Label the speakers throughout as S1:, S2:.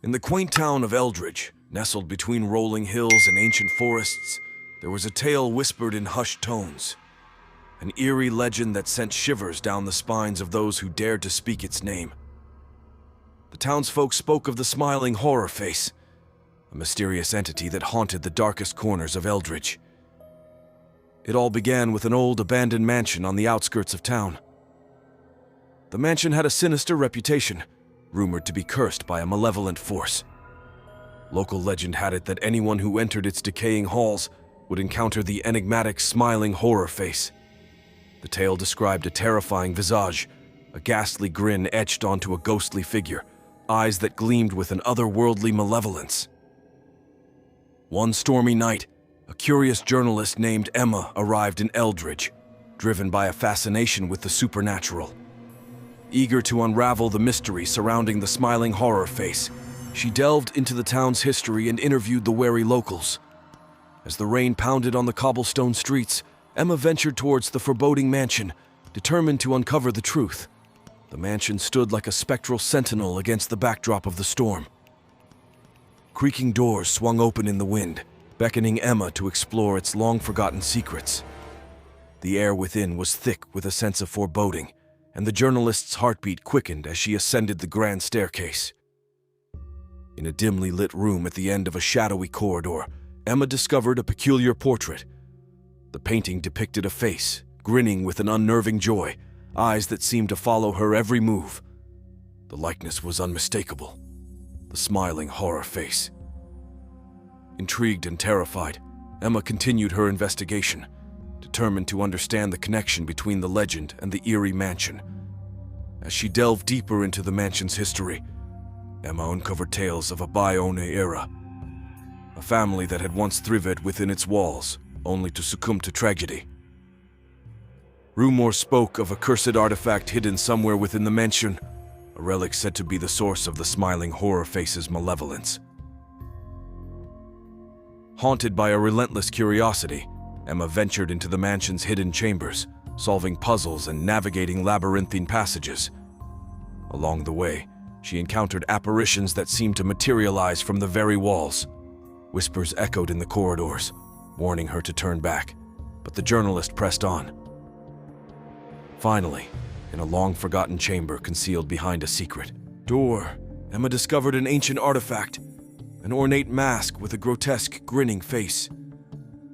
S1: In the quaint town of Eldridge, nestled between rolling hills and ancient forests, there was a tale whispered in hushed tones. An eerie legend that sent shivers down the spines of those who dared to speak its name. The townsfolk spoke of the smiling horror face, a mysterious entity that haunted the darkest corners of Eldridge. It all began with an old abandoned mansion on the outskirts of town. The mansion had a sinister reputation, rumored to be cursed by a malevolent force. Local legend had it that anyone who entered its decaying halls would encounter the enigmatic smiling horror face. The tale described a terrifying visage, a ghastly grin etched onto a ghostly figure, eyes that gleamed with an otherworldly malevolence. One stormy night, a curious journalist named Emma arrived in Eldridge, driven by a fascination with the supernatural. Eager to unravel the mystery surrounding the smiling horror face, she delved into the town's history and interviewed the wary locals. As the rain pounded on the cobblestone streets, Emma ventured towards the foreboding mansion, determined to uncover the truth. The mansion stood like a spectral sentinel against the backdrop of the storm. Creaking doors swung open in the wind, beckoning Emma to explore its long-forgotten secrets. The air within was thick with a sense of foreboding, and the journalist's heartbeat quickened as she ascended the grand staircase. In a dimly lit room at the end of a shadowy corridor, Emma discovered a peculiar portrait. The painting depicted a face, grinning with an unnerving joy, eyes that seemed to follow her every move. The likeness was unmistakable. The smiling horror face. Intrigued and terrified, Emma continued her investigation, determined to understand the connection between the legend and the eerie mansion. As she delved deeper into the mansion's history, Emma uncovered tales of a Bayonne era, a family that had once thrived within its walls, only to succumb to tragedy. Rumor spoke of a cursed artifact hidden somewhere within the mansion, a relic said to be the source of the smiling horror face's malevolence. Haunted by a relentless curiosity, Emma ventured into the mansion's hidden chambers, solving puzzles and navigating labyrinthine passages. Along the way, she encountered apparitions that seemed to materialize from the very walls. Whispers echoed in the corridors, warning her to turn back, but the journalist pressed on. Finally, in a long-forgotten chamber concealed behind a secret door, Emma discovered an ancient artifact, an ornate mask with a grotesque, grinning face.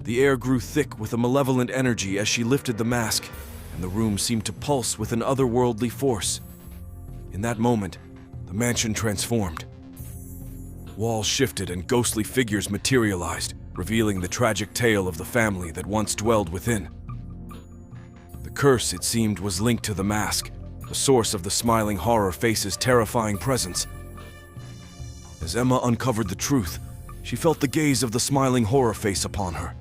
S1: The air grew thick with a malevolent energy as she lifted the mask, and the room seemed to pulse with an otherworldly force. In that moment, the mansion transformed. Walls shifted and ghostly figures materialized, revealing the tragic tale of the family that once dwelled within. The curse, it seemed, was linked to the mask, the source of the smiling horror face's terrifying presence. As Emma uncovered the truth, she felt the gaze of the smiling horror face upon her.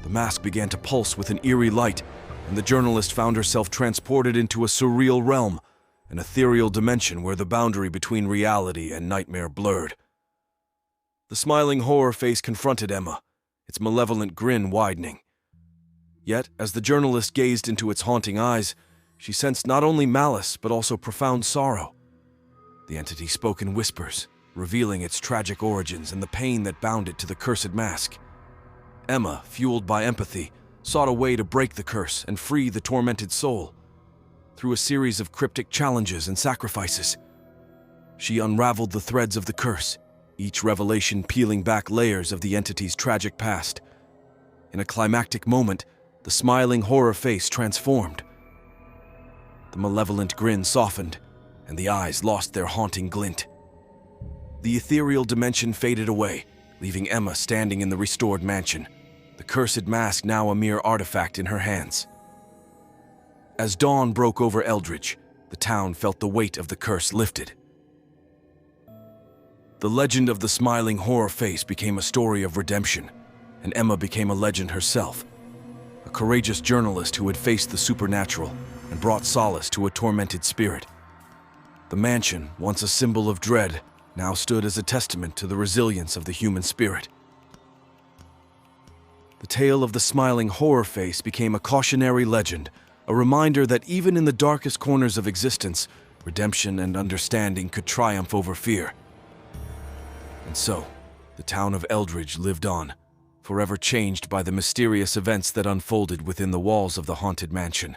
S1: The mask began to pulse with an eerie light, and the journalist found herself transported into a surreal realm, an ethereal dimension where the boundary between reality and nightmare blurred. The smiling horror face confronted Emma, its malevolent grin widening. Yet, as the journalist gazed into its haunting eyes, she sensed not only malice but also profound sorrow. The entity spoke in whispers, revealing its tragic origins and the pain that bound it to the cursed mask. Emma, fueled by empathy, sought a way to break the curse and free the tormented soul. Through a series of cryptic challenges and sacrifices, she unraveled the threads of the curse, each revelation peeling back layers of the entity's tragic past. In a climactic moment, the smiling horror face transformed. The malevolent grin softened, and the eyes lost their haunting glint. The ethereal dimension faded away, leaving Emma standing in the restored mansion, the cursed mask now a mere artifact in her hands. As dawn broke over Eldridge, the town felt the weight of the curse lifted. The legend of the smiling horror face became a story of redemption, and Emma became a legend herself, a courageous journalist who had faced the supernatural and brought solace to a tormented spirit. The mansion, once a symbol of dread, now stood as a testament to the resilience of the human spirit. The tale of the smiling horror face became a cautionary legend, a reminder that even in the darkest corners of existence, redemption and understanding could triumph over fear. And so, the town of Eldridge lived on, forever changed by the mysterious events that unfolded within the walls of the haunted mansion.